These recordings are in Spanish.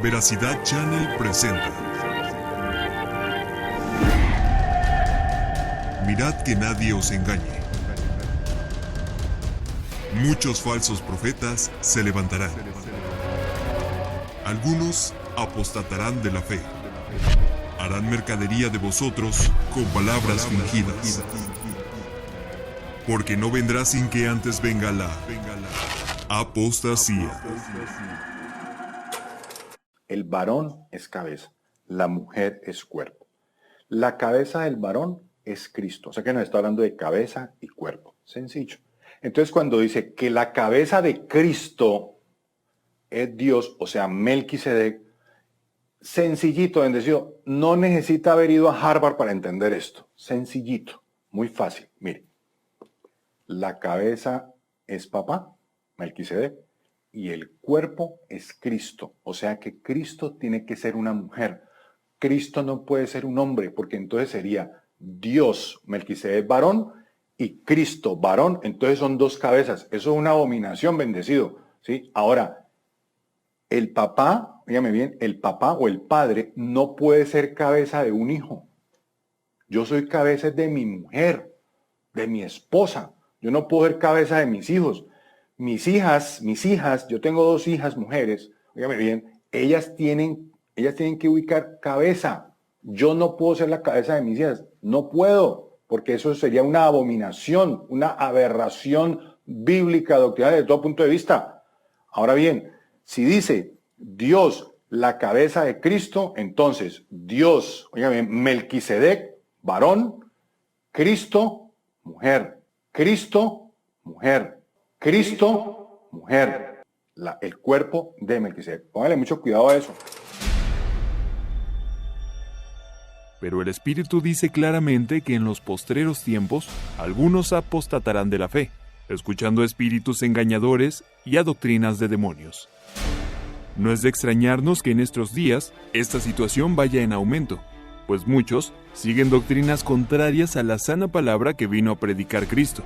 Veracidad Channel presenta. Mirad que nadie os engañe. Muchos falsos profetas se levantarán. Algunos apostatarán de la fe. Harán mercadería de vosotros con palabras fingidas. Porque no vendrá sin que antes venga la apostasía. El varón es cabeza, la mujer es cuerpo. La cabeza del varón es Cristo. O sea que nos está hablando de cabeza y cuerpo. Sencillo. Entonces cuando dice que la cabeza de Cristo es Dios, o sea, Melquisedec, sencillito, bendecido, no necesita haber ido a Harvard para entender esto. Sencillito, muy fácil. Mire, la cabeza es papá, Melquisedec, y el cuerpo es Cristo. O sea que Cristo tiene que ser una mujer. Cristo no puede ser un hombre, porque entonces sería Dios, Melquisedec varón, y Cristo varón. Entonces son dos cabezas. Eso es una abominación, bendecido, ¿sí? Ahora, el papá, dígame bien, el papá o el padre no puede ser cabeza de un hijo. Yo soy cabeza de mi mujer, de mi esposa. Yo no puedo ser cabeza de mis hijos. Mis hijas, yo tengo dos hijas mujeres, dígame bien, ellas tienen que ubicar cabeza. Yo no puedo ser la cabeza de mis hijas. No puedo, porque eso sería una abominación, una aberración bíblica, doctrinal, de todo punto de vista. Ahora bien, si dice Dios la cabeza de Cristo, entonces Dios, oígame, Melquisedec, varón, Cristo, mujer, Cristo, mujer, Cristo, mujer, el cuerpo de Melquisedec. Póngale mucho cuidado a eso. Pero el Espíritu dice claramente que en los postreros tiempos algunos apostatarán de la fe, escuchando a espíritus engañadores y a doctrinas de demonios. No es de extrañarnos que en estos días esta situación vaya en aumento, pues muchos siguen doctrinas contrarias a la sana palabra que vino a predicar Cristo.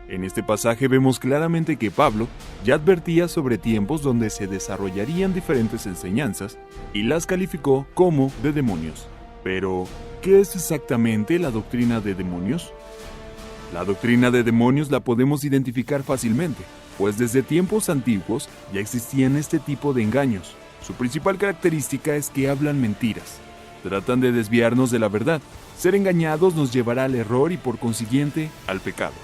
En este pasaje vemos claramente que Pablo ya advertía sobre tiempos donde se desarrollarían diferentes enseñanzas y las calificó como de demonios. Pero, ¿qué es exactamente la doctrina de demonios? La doctrina de demonios la podemos identificar fácilmente, pues desde tiempos antiguos ya existían este tipo de engaños. Su principal característica es que hablan mentiras. Tratan de desviarnos de la verdad. Ser engañados nos llevará al error y por consiguiente al pecado.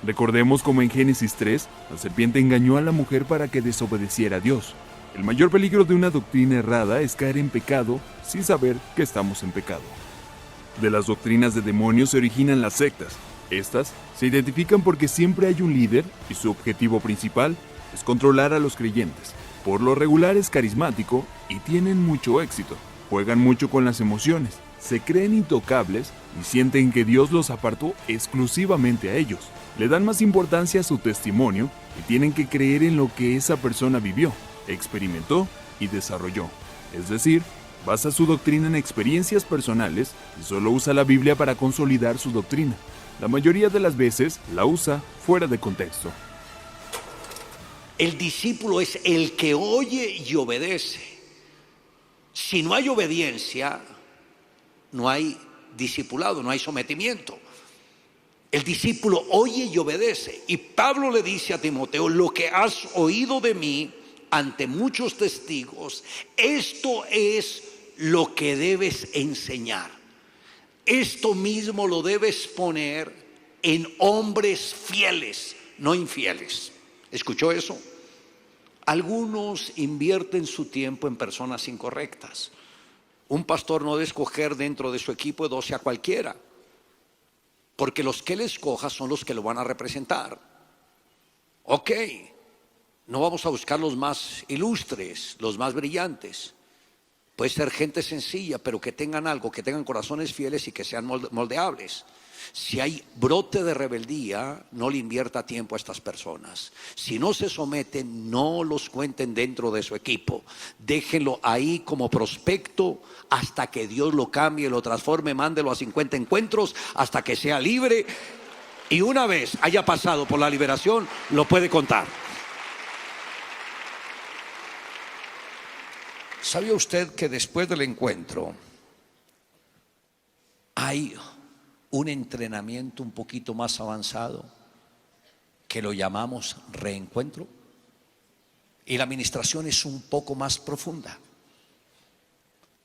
Recordemos como en Génesis 3, la serpiente engañó a la mujer para que desobedeciera a Dios. El mayor peligro de una doctrina errada es caer en pecado sin saber que estamos en pecado. De las doctrinas de demonios se originan las sectas. Estas se identifican porque siempre hay un líder y su objetivo principal es controlar a los creyentes. Por lo regular es carismático y tienen mucho éxito. Juegan mucho con las emociones, se creen intocables y sienten que Dios los apartó exclusivamente a ellos. Le dan más importancia a su testimonio y tienen que creer en lo que esa persona vivió, experimentó y desarrolló. Es decir, basa su doctrina en experiencias personales y solo usa la Biblia para consolidar su doctrina. La mayoría de las veces la usa fuera de contexto. El discípulo es el que oye y obedece. Si no hay obediencia, no hay discipulado, no hay sometimiento. El discípulo oye y obedece. Y Pablo le dice a Timoteo: lo que has oído de mí ante muchos testigos, esto es lo que debes enseñar. Esto mismo lo debes poner en hombres fieles, no infieles. ¿Escuchó eso? Algunos invierten su tiempo en personas incorrectas. Un pastor no debe escoger dentro de su equipo de 12 a cualquiera, porque los que él escoja son los que lo van a representar. Ok, no vamos a buscar los más ilustres, los más brillantes. Puede ser gente sencilla, pero que tengan algo, que tengan corazones fieles y que sean moldeables. Si hay brote de rebeldía, no le invierta tiempo a estas personas. Si no se someten, no los cuenten dentro de su equipo. Déjenlo ahí como prospecto hasta que Dios lo cambie, lo transforme, mándelo a 50 encuentros hasta que sea libre. Y una vez haya pasado por la liberación, lo puede contar. ¿Sabía usted que después del encuentro hay un entrenamiento un poquito más avanzado que lo llamamos reencuentro? Y la administración es un poco más profunda,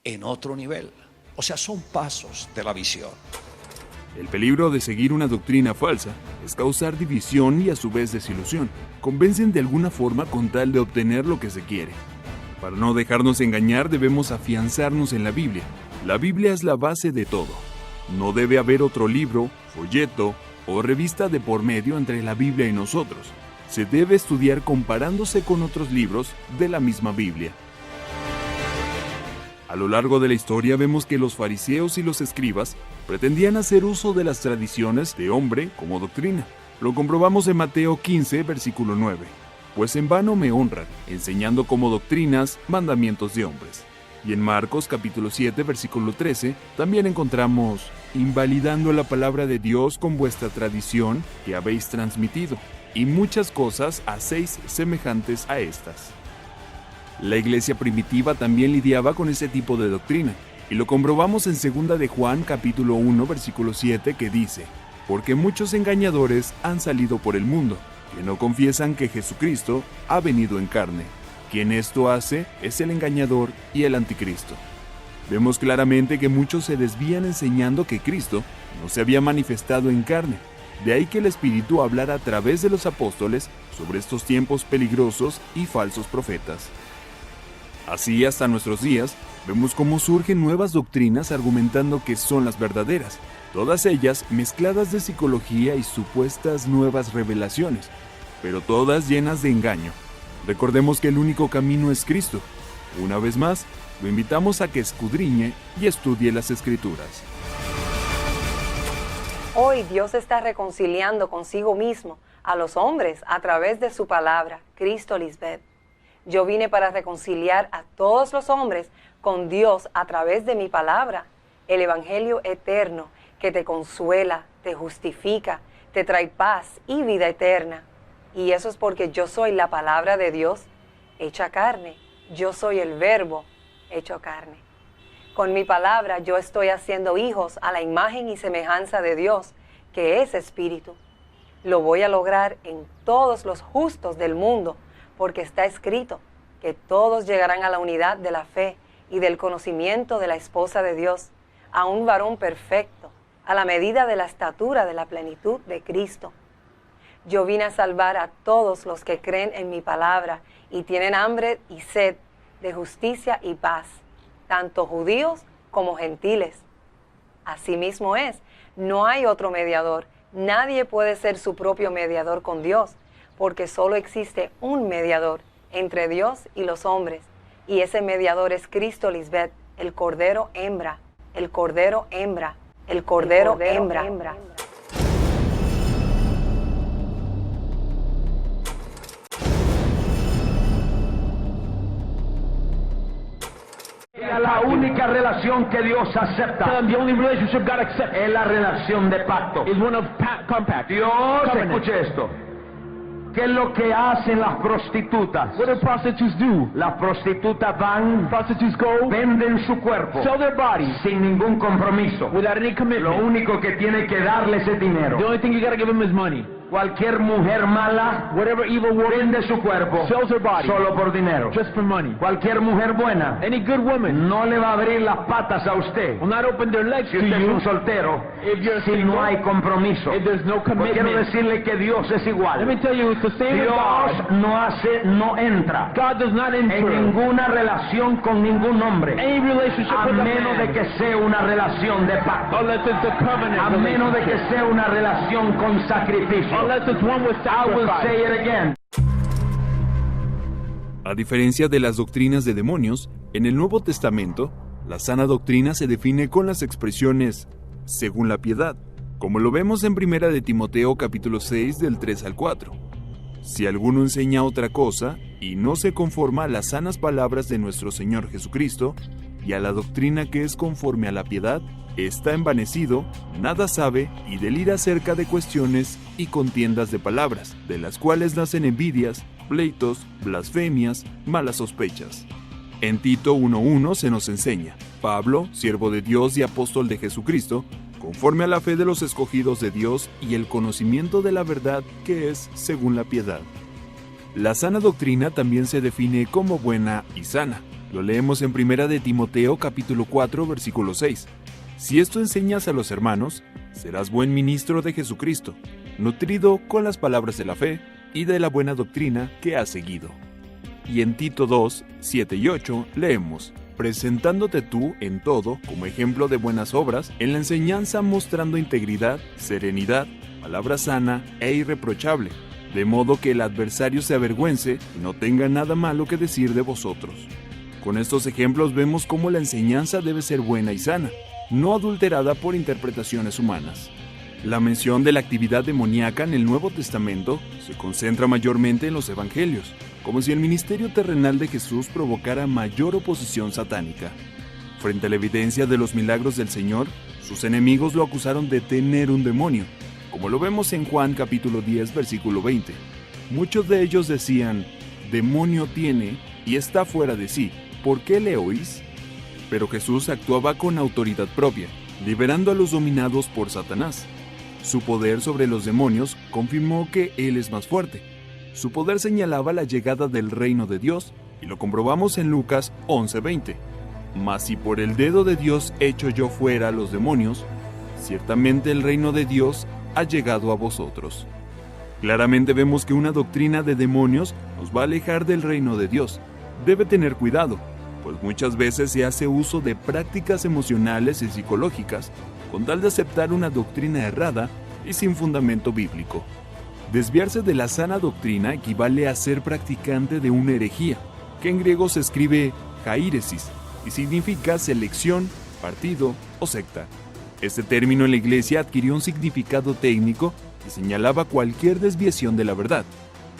en otro nivel. O sea, son pasos de la visión. El peligro de seguir una doctrina falsa es causar división y a su vez desilusión. Convencen de alguna forma con tal de obtener lo que se quiere. Para no dejarnos engañar debemos afianzarnos en la Biblia. La Biblia es la base de todo. No debe haber otro libro, folleto o revista de por medio entre la Biblia y nosotros. Se debe estudiar comparándose con otros libros de la misma Biblia. A lo largo de la historia vemos que los fariseos y los escribas pretendían hacer uso de las tradiciones de hombre como doctrina. Lo comprobamos en Mateo 15, versículo 9. Pues en vano me honran, enseñando como doctrinas mandamientos de hombres. Y en Marcos capítulo 7, versículo 13, también encontramos invalidando la palabra de Dios con vuestra tradición que habéis transmitido, y muchas cosas hacéis semejantes a estas. La iglesia primitiva también lidiaba con ese tipo de doctrina, y lo comprobamos en 2 de Juan capítulo 1 versículo 7 que dice: porque muchos engañadores han salido por el mundo, que no confiesan que Jesucristo ha venido en carne. Quien esto hace es el engañador y el anticristo. Vemos claramente que muchos se desvían enseñando que Cristo no se había manifestado en carne. De ahí que el Espíritu hablara a través de los apóstoles sobre estos tiempos peligrosos y falsos profetas. Así, hasta nuestros días, vemos cómo surgen nuevas doctrinas argumentando que son las verdaderas, todas ellas mezcladas de psicología y supuestas nuevas revelaciones, pero todas llenas de engaño. Recordemos que el único camino es Cristo. Una vez más, lo invitamos a que escudriñe y estudie las Escrituras. Hoy Dios está reconciliando consigo mismo a los hombres a través de su palabra, Cristo Lisbeth. Yo vine para reconciliar a todos los hombres con Dios a través de mi palabra, el Evangelio eterno que te consuela, te justifica, te trae paz y vida eterna. Y eso es porque yo soy la palabra de Dios hecha carne. Yo soy el Verbo hecho carne. Con mi palabra yo estoy haciendo hijos a la imagen y semejanza de Dios, que es Espíritu. Lo voy a lograr en todos los justos del mundo, porque está escrito que todos llegarán a la unidad de la fe y del conocimiento de la esposa de Dios, a un varón perfecto, a la medida de la estatura de la plenitud de Cristo. Yo vine a salvar a todos los que creen en mi palabra y tienen hambre y sed de justicia y paz, tanto judíos como gentiles. Asimismo es, no hay otro mediador, nadie puede ser su propio mediador con Dios, porque solo existe un mediador entre Dios y los hombres, y ese mediador es Cristo Lisbeth, el Cordero hembra, el Cordero hembra, el Cordero hembra. La única relación que Dios acepta es la relación de pacto. Dios, escuche esto. ¿Qué es lo que hacen las prostitutas? What do prostitutes do? Las prostitutas van, Prostitutes go, venden su cuerpo sell their bodies sin ningún compromiso. without any Lo commitment. único que tiene que darles es dinero. The only thing you gotta give them is money. Cualquier mujer mala Whatever evil woman vende su cuerpo sells her body solo por dinero. just for money. Cualquier mujer buena Any good woman no le va a abrir las patas a usted will not open their legs si to usted es you un soltero, if you're a si no single, hay compromiso. if there's no Pues quiero commitment. decirle que Dios es Let me igual. tell you, it's the same with Dios God. no entra God does not en enter ninguna relación con ningún hombre, any relationship a with a menos de man que sea una relación de pacto, unless it's a covenant a menos de que relationship. sea una relación con sacrificio. Unless it's one with I will sacrifice. say it again. A diferencia de las doctrinas de demonios, en el Nuevo Testamento, la sana doctrina se define con las expresiones según la piedad, como lo vemos en 1 de Timoteo capítulo 6 del 3 al 4. Si alguno enseña otra cosa y no se conforma a las sanas palabras de nuestro Señor Jesucristo y a la doctrina que es conforme a la piedad, está envanecido, nada sabe y delira acerca de cuestiones y contiendas de palabras, de las cuales nacen envidias, pleitos, blasfemias, malas sospechas. En Tito 1:1 se nos enseña: Pablo, siervo de Dios y apóstol de Jesucristo, conforme a la fe de los escogidos de Dios y el conocimiento de la verdad que es según la piedad. La sana doctrina también se define como buena y sana. Lo leemos en 1 de Timoteo capítulo 4 versículo 6. Si esto enseñas a los hermanos, serás buen ministro de Jesucristo, nutrido con las palabras de la fe y de la buena doctrina que has seguido. Y en Tito 2, 7 y 8 leemos: presentándote tú en todo como ejemplo de buenas obras, en la enseñanza mostrando integridad, serenidad, palabra sana e irreprochable, de modo que el adversario se avergüence y no tenga nada malo que decir de vosotros. Con estos ejemplos vemos cómo la enseñanza debe ser buena y sana, no adulterada por interpretaciones humanas. La mención de la actividad demoníaca en el Nuevo Testamento se concentra mayormente en los evangelios, como si el ministerio terrenal de Jesús provocara mayor oposición satánica. Frente a la evidencia de los milagros del Señor, sus enemigos lo acusaron de tener un demonio, como lo vemos en Juan capítulo 10 versículo 20. Muchos de ellos decían: demonio tiene y está fuera de sí, ¿por qué le oís? Pero Jesús actuaba con autoridad propia, liberando a los dominados por Satanás. Su poder sobre los demonios confirmó que Él es más fuerte. Su poder señalaba la llegada del reino de Dios, y lo comprobamos en Lucas 11:20. Mas si por el dedo de Dios echo yo fuera a los demonios, ciertamente el reino de Dios ha llegado a vosotros. Claramente vemos que una doctrina de demonios nos va a alejar del reino de Dios. Debe tener cuidado, pues muchas veces se hace uso de prácticas emocionales y psicológicas con tal de aceptar una doctrina errada y sin fundamento bíblico. Desviarse de la sana doctrina equivale a ser practicante de una herejía, que en griego se escribe jairesis y significa selección, partido o secta. Este término en la Iglesia adquirió un significado técnico y señalaba cualquier desviación de la verdad.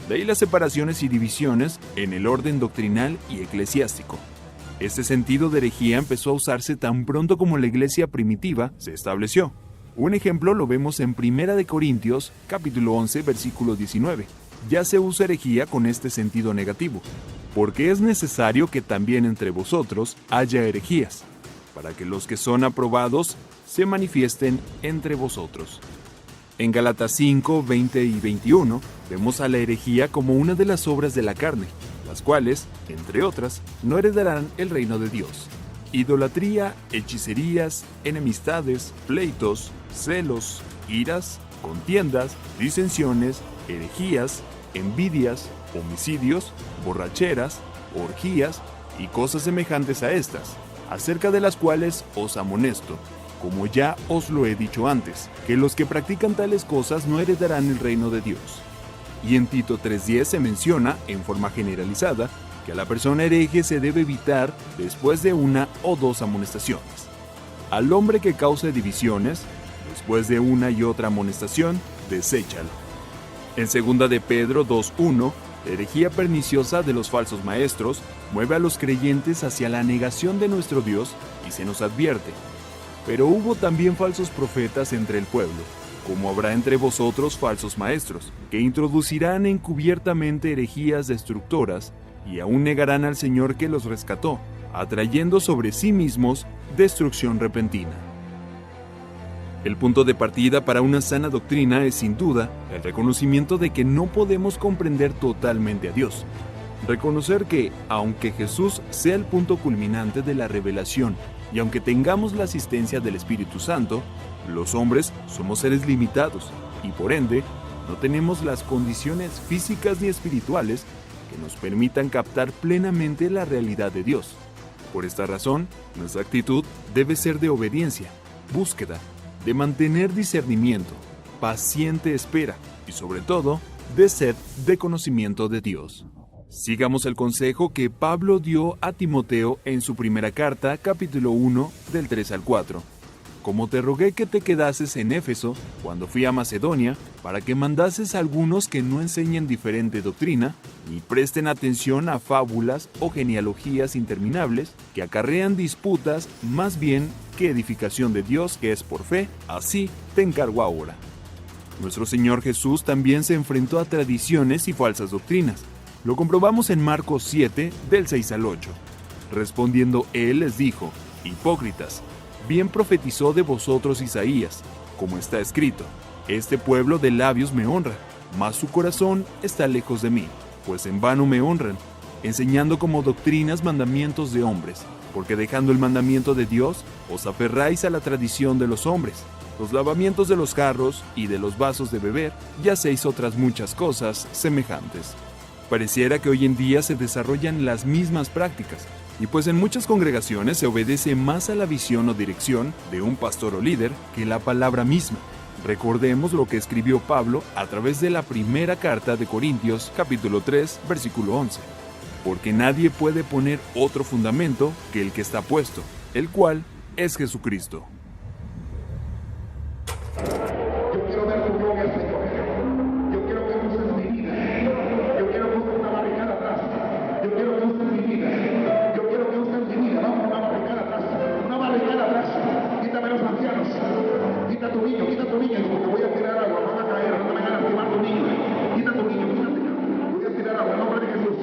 De ahí las separaciones y divisiones en el orden doctrinal y eclesiástico. Este sentido de herejía empezó a usarse tan pronto como la Iglesia primitiva se estableció. Un ejemplo lo vemos en 1 de Corintios, capítulo 11, versículo 19. Ya se usa herejía con este sentido negativo, porque es necesario que también entre vosotros haya herejías, para que los que son aprobados se manifiesten entre vosotros. En Gálatas 5, 20 y 21 vemos a la herejía como una de las obras de la carne, las cuales, entre otras, no heredarán el reino de Dios. Idolatría, hechicerías, enemistades, pleitos, celos, iras, contiendas, disensiones, herejías, envidias, homicidios, borracheras, orgías y cosas semejantes a estas, acerca de las cuales os amonesto, como ya os lo he dicho antes, que los que practican tales cosas no heredarán el reino de Dios. Y en Tito 3:10 se menciona, en forma generalizada, que a la persona hereje se debe evitar después de una o dos amonestaciones. Al hombre que cause divisiones, después de una y otra amonestación, deséchalo. En 2 de Pedro 2:1, la herejía perniciosa de los falsos maestros mueve a los creyentes hacia la negación de nuestro Dios y se nos advierte: pero hubo también falsos profetas entre el pueblo, como habrá entre vosotros falsos maestros, que introducirán encubiertamente herejías destructoras y aún negarán al Señor que los rescató, atrayendo sobre sí mismos destrucción repentina. El punto de partida para una sana doctrina es sin duda el reconocimiento de que no podemos comprender totalmente a Dios. Reconocer que, aunque Jesús sea el punto culminante de la revelación y aunque tengamos la asistencia del Espíritu Santo, los hombres somos seres limitados y por ende no tenemos las condiciones físicas ni espirituales que nos permitan captar plenamente la realidad de Dios. Por esta razón, nuestra actitud debe ser de obediencia, búsqueda, de mantener discernimiento, paciente espera y sobre todo, de sed de conocimiento de Dios. Sigamos el consejo que Pablo dio a Timoteo en su primera carta, capítulo 1, del 3 al 4. Como te rogué que te quedases en Éfeso cuando fui a Macedonia, para que mandases a algunos que no enseñen diferente doctrina, ni presten atención a fábulas o genealogías interminables que acarrean disputas más bien que edificación de Dios que es por fe, así te encargo ahora. Nuestro Señor Jesús también se enfrentó a tradiciones y falsas doctrinas. Lo comprobamos en Marcos 7, del 6 al 8. Respondiendo él les dijo: Hipócritas, bien profetizó de vosotros Isaías, como está escrito: Este pueblo de labios me honra, mas su corazón está lejos de mí, pues en vano me honran, enseñando como doctrinas mandamientos de hombres, porque dejando el mandamiento de Dios, os aferráis a la tradición de los hombres. Los lavamientos de los jarros y de los vasos de beber, y hacéis otras muchas cosas semejantes. Pareciera que hoy en día se desarrollan las mismas prácticas, y pues en muchas congregaciones se obedece más a la visión o dirección de un pastor o líder que la palabra misma. Recordemos lo que escribió Pablo a través de la primera carta de Corintios, capítulo 3, versículo 11. Porque nadie puede poner otro fundamento que el que está puesto, el cual es Jesucristo. Yo quiero ver tu gloria, Señor. Yo quiero que uses mi vida. Yo quiero que uses una barricada atrás. Yo quiero que uses mi vida. Yo quiero que uses mi vida. Vamos, una barricada atrás. Una barricada atrás. Quítame los ancianos. Quita tu niño, porque voy a tirar agua. Van a caer, no me van a lastimar tu niño. Quita tu niño, quítate. Voy a tirar agua en nombre de Jesús.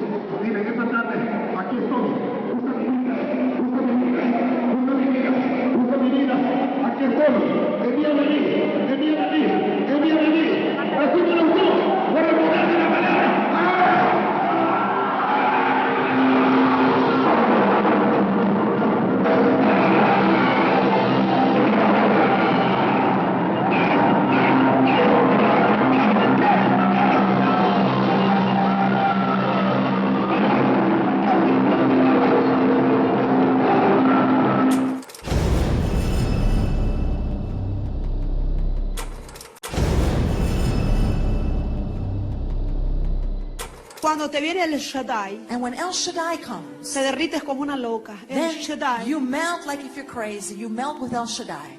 Dile, en esta tarde, aquí estoy. Usa mi vida. Usa mi vida. Usa mi vida. Usa mi vida. Aquí estoy. Envíame a mí. Envíame a mí. Envíame a mí. Recíbelo tú. Por el poder de la palabra. Cuando te viene el Shaddai, And when El Shaddai comes, te derrites como una loca. El then Shaddai. you melt like if you're crazy. You melt with El Shaddai.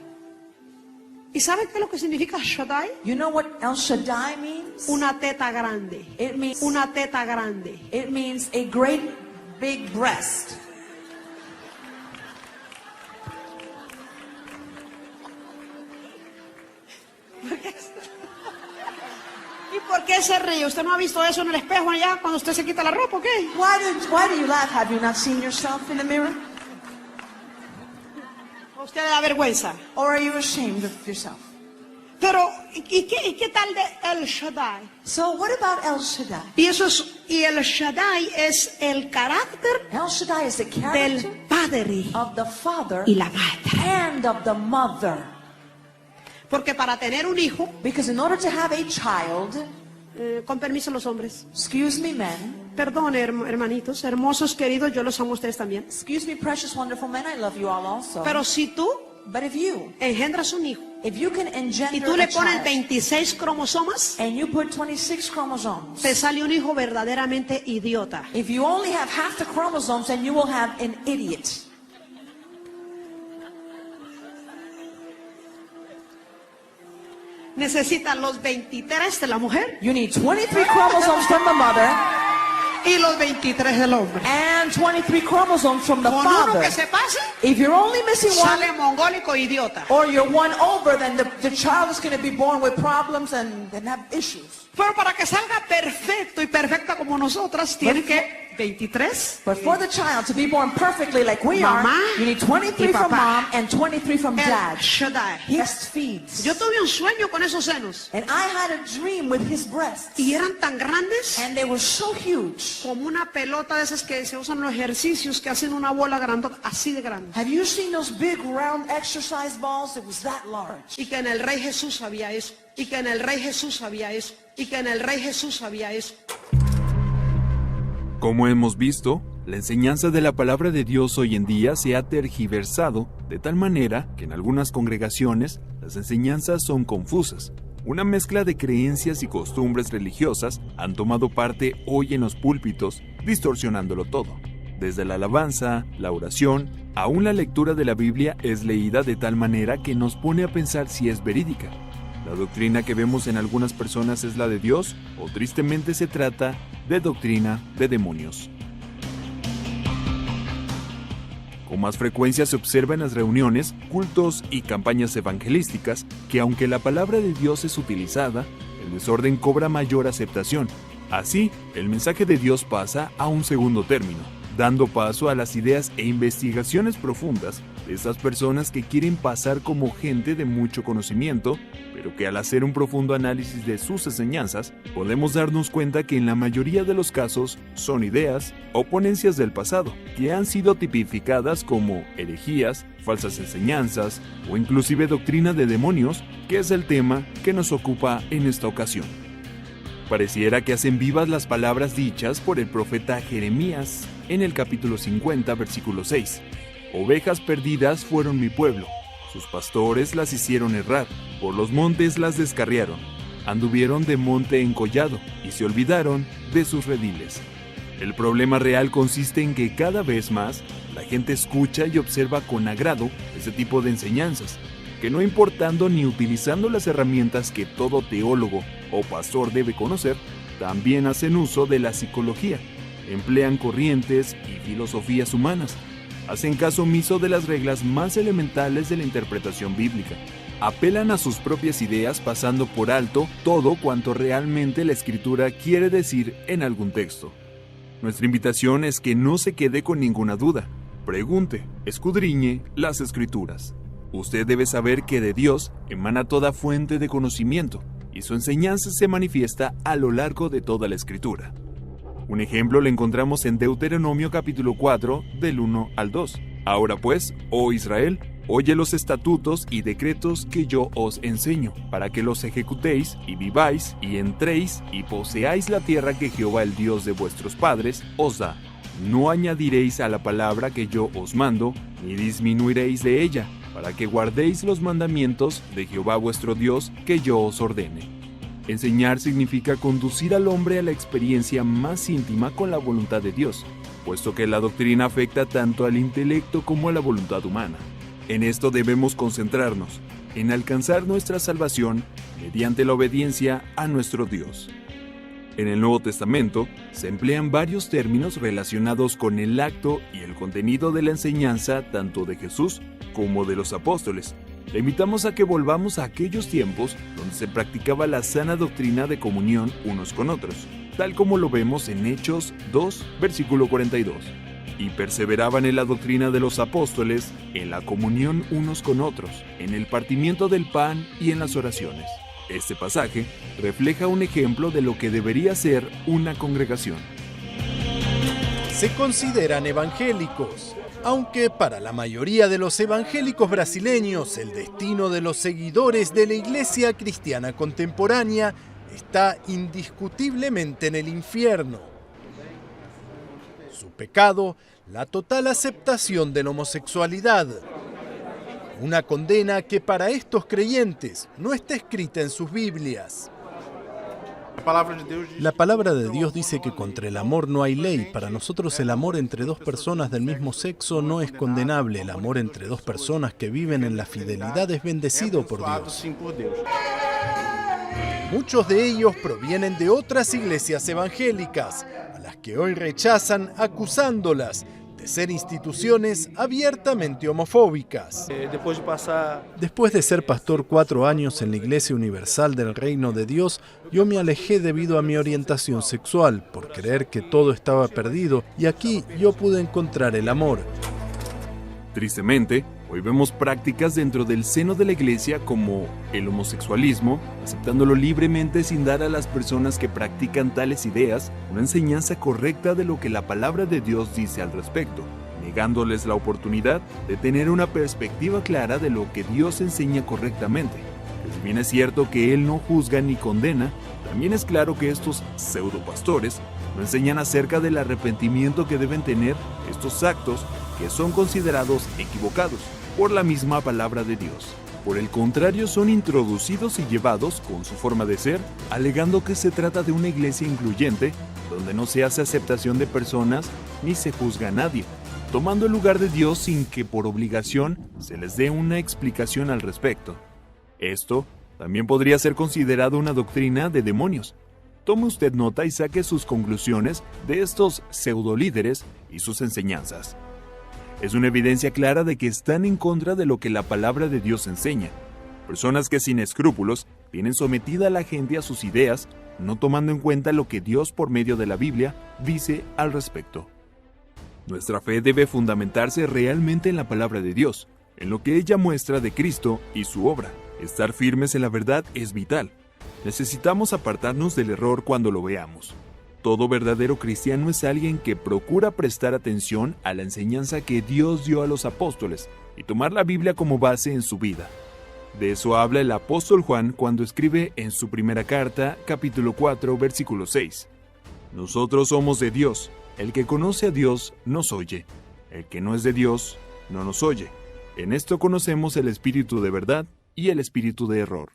¿Y sabes qué es lo que significa Shaddai? You know what El Shaddai means? Una teta grande. It means Una teta grande. It means a great big breast. ¿Y por qué se ríe? ¿Usted no ha visto eso en el espejo allá cuando usted se quita la ropa o qué? Why do you laugh? Have you not seen yourself in the mirror? ¿A usted le da vergüenza? Or are you ashamed of yourself? Pero, ¿y qué tal de El Shaddai? So what about El Shaddai? Y el Shaddai es el carácter El Shaddai is the del character padre of the father y la madre. and of the mother. Porque para tener un hijo, Because in order to have a child, con permiso los hombres, excuse me men, perdón hermanitos, hermosos, queridos, yo los amo a ustedes también. excuse me precious wonderful men, I love you all also. Pero si tú But if you engendras un hijo can engender y tú le a pones child, 26 cromosomas, and you put 26 chromosomes, te sale un hijo verdaderamente idiota. if you only have half the chromosomes, then you will have an idiot. Necesitas los 23 de la mujer You need 23 chromosomes from the mother y los 23 del hombre. and 23 chromosomes from the Con uno father. que se pase, If you're only missing one, sale mongólico idiota. or you're one over, then the child is going to be born with problems and have issues. Pero para que salga perfecto y perfecta como nosotras, tiene que 23. But for the child to be born perfectly like we are, Mamá you need 23 y from papá. mom and 23 from El dad. Shaddai. He breastfeeds. Yo tuve un sueño con esos senos And I had a dream with his breasts. y eran tan grandes And they were so huge. como una pelota de esas que se usan en los ejercicios, que hacen una bola grandota, así de grande. Have you seen those big round exercise balls? It was that large. Y que en el Rey Jesús había eso. Y que en el Rey Jesús había eso. Y que en el Rey Jesús había eso. Como hemos visto, la enseñanza de la palabra de Dios hoy en día se ha tergiversado de tal manera que en algunas congregaciones las enseñanzas son confusas. Una mezcla de creencias y costumbres religiosas han tomado parte hoy en los púlpitos, distorsionándolo todo. Desde la alabanza, la oración, aún la lectura de la Biblia es leída de tal manera que nos pone a pensar si es verídica. ¿La doctrina que vemos en algunas personas es la de Dios o tristemente se trata de doctrina de demonios? Con más frecuencia se observa en las reuniones, cultos y campañas evangelísticas que aunque la palabra de Dios es utilizada, el desorden cobra mayor aceptación. Así, el mensaje de Dios pasa a un segundo término, dando paso a las ideas e investigaciones profundas de estas personas que quieren pasar como gente de mucho conocimiento, pero que al hacer un profundo análisis de sus enseñanzas, podemos darnos cuenta que en la mayoría de los casos son ideas o ponencias del pasado, que han sido tipificadas como herejías, falsas enseñanzas o inclusive doctrina de demonios, que es el tema que nos ocupa en esta ocasión. Pareciera que hacen vivas las palabras dichas por el profeta Jeremías en el capítulo 50, versículo 6. Ovejas perdidas fueron mi pueblo, sus pastores las hicieron errar, por los montes las descarriaron, anduvieron de monte en collado y se olvidaron de sus rediles. El problema real consiste en que cada vez más la gente escucha y observa con agrado ese tipo de enseñanzas, que no importando ni utilizando las herramientas que todo teólogo o pastor debe conocer, también hacen uso de la psicología, emplean corrientes y filosofías humanas, hacen caso omiso de las reglas más elementales de la interpretación bíblica, apelan a sus propias ideas pasando por alto todo cuanto realmente la Escritura quiere decir en algún texto. Nuestra invitación es que no se quede con ninguna duda, pregunte, escudriñe las Escrituras. Usted debe saber que de Dios emana toda fuente de conocimiento, y su enseñanza se manifiesta a lo largo de toda la Escritura. Un ejemplo lo encontramos en Deuteronomio capítulo 4, del 1 al 2. Ahora pues, oh Israel, oye los estatutos y decretos que yo os enseño, para que los ejecutéis y viváis y entréis y poseáis la tierra que Jehová el Dios de vuestros padres os da. No añadiréis a la palabra que yo os mando, ni disminuiréis de ella, para que guardéis los mandamientos de Jehová vuestro Dios que yo os ordene. Enseñar significa conducir al hombre a la experiencia más íntima con la voluntad de Dios, puesto que la doctrina afecta tanto al intelecto como a la voluntad humana. En esto debemos concentrarnos, en alcanzar nuestra salvación mediante la obediencia a nuestro Dios. En el Nuevo Testamento se emplean varios términos relacionados con el acto y el contenido de la enseñanza tanto de Jesús como de los apóstoles. Le invitamos a que volvamos a aquellos tiempos donde se practicaba la sana doctrina de comunión unos con otros, tal como lo vemos en Hechos 2, versículo 42. Y perseveraban en la doctrina de los apóstoles, en la comunión unos con otros, en el partimiento del pan y en las oraciones. Este pasaje refleja un ejemplo de lo que debería ser una congregación. Se consideran evangélicos, aunque para la mayoría de los evangélicos brasileños el destino de los seguidores de la Iglesia cristiana contemporánea está indiscutiblemente en el infierno. Su pecado, la total aceptación de la homosexualidad. Una condena que para estos creyentes no está escrita en sus Biblias. La palabra de Dios dice que contra el amor no hay ley. Para nosotros el amor entre dos personas del mismo sexo no es condenable. El amor entre dos personas que viven en la fidelidad es bendecido por Dios. Muchos de ellos provienen de otras iglesias evangélicas, a las que hoy rechazan acusándolas de ser instituciones abiertamente homofóbicas. Después de ser pastor 4 años en la Iglesia Universal del Reino de Dios, yo me alejé debido a mi orientación sexual, por creer que todo estaba perdido, y aquí yo pude encontrar el amor. Tristemente, hoy vemos prácticas dentro del seno de la iglesia como el homosexualismo, aceptándolo libremente sin dar a las personas que practican tales ideas una enseñanza correcta de lo que la palabra de Dios dice al respecto, negándoles la oportunidad de tener una perspectiva clara de lo que Dios enseña correctamente. Que si bien es cierto que Él no juzga ni condena, también es claro que estos pseudopastores no enseñan acerca del arrepentimiento que deben tener estos actos que son considerados equivocados por la misma palabra de Dios. Por el contrario, son introducidos y llevados con su forma de ser, alegando que se trata de una iglesia incluyente, donde no se hace aceptación de personas ni se juzga a nadie, tomando el lugar de Dios sin que por obligación se les dé una explicación al respecto. Esto también podría ser considerado una doctrina de demonios. Tome usted nota y saque sus conclusiones de estos pseudolíderes y sus enseñanzas. Es una evidencia clara de que están en contra de lo que la palabra de Dios enseña. Personas que sin escrúpulos tienen sometida a la gente a sus ideas, no tomando en cuenta lo que Dios por medio de la Biblia dice al respecto. Nuestra fe debe fundamentarse realmente en la palabra de Dios, en lo que ella muestra de Cristo y su obra. Estar firmes en la verdad es vital. Necesitamos apartarnos del error cuando lo veamos. Todo verdadero cristiano es alguien que procura prestar atención a la enseñanza que Dios dio a los apóstoles y tomar la Biblia como base en su vida. De eso habla el apóstol Juan cuando escribe en su primera carta, capítulo 4, versículo 6. Nosotros somos de Dios. El que conoce a Dios nos oye. El que no es de Dios no nos oye. En esto conocemos el espíritu de verdad y el espíritu de error.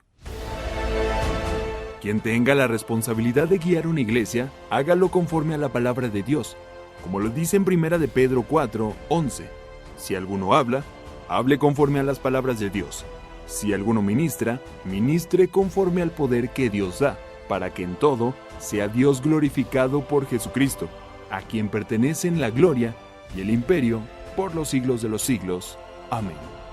Quien tenga la responsabilidad de guiar una iglesia, hágalo conforme a la palabra de Dios, como lo dice en 1 de Pedro 4, 11. Si alguno habla, hable conforme a las palabras de Dios. Si alguno ministra, ministre conforme al poder que Dios da, para que en todo sea Dios glorificado por Jesucristo, a quien pertenecen la gloria y el imperio por los siglos de los siglos. Amén.